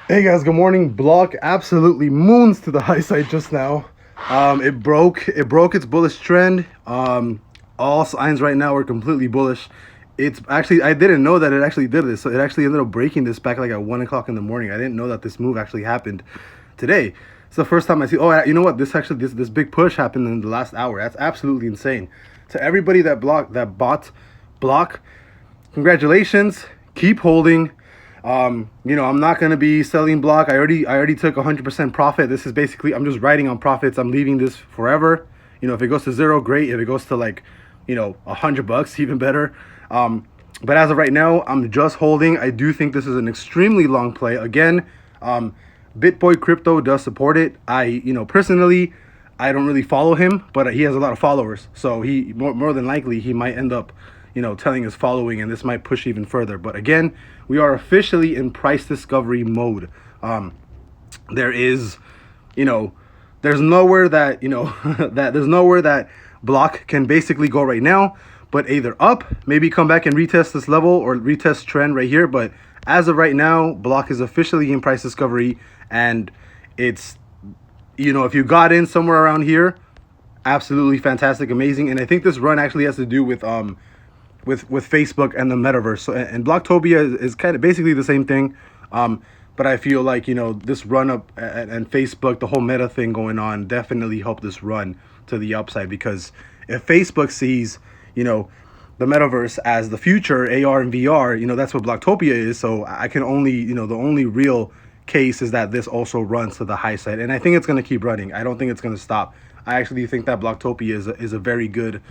Hey guys, good morning. Block absolutely moons to the high side just now. It broke its bullish trend. All signs right now are completely bullish. It's actually, I didn't know that it actually did this. So it actually ended up breaking this back like at 1 o'clock in the morning. I didn't know that this move actually happened today. It's the first time I see. Oh, you know what? This big push happened in the last hour. That's absolutely insane. To everybody that bought block, congratulations. Keep holding. I'm not gonna be selling block. I already took 100% profit. This is basically, I'm just riding on profits. I'm leaving this forever. If it goes to zero, great. If it goes to like, $100, even better. But as of right now, I'm just holding. I do think this is an extremely long play. Again, BitBoy Crypto does support it. Personally, I don't really follow him, but he has a lot of followers. So he more than likely he might end up, telling his following, and this might push even further. But again, we are officially in price discovery mode. There is, there's nowhere that there's nowhere that block can basically go right now, but either up, maybe come back and retest this level or retest trend right here. But as of right now, block is officially in price discovery, and it's, if you got in somewhere around here, absolutely fantastic, amazing. And I think this run actually has to do with Facebook and the metaverse. So, and Bloktopia is kind of basically the same thing. But I feel like, this run up and Facebook, the whole meta thing going on, definitely helped this run to the upside. Because if Facebook sees, the metaverse as the future, AR and VR, that's what Bloktopia is. So I can only, the only real case is that this also runs to the high side. And I think it's going to keep running. I don't think it's going to stop. I actually think that Bloktopia is a very good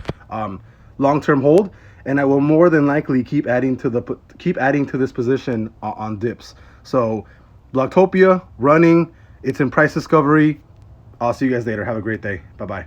long-term hold, and I will more than likely keep adding to this position on dips. So Bloktopia running, it's in price discovery. I'll see you guys later. Have a great day. Bye bye.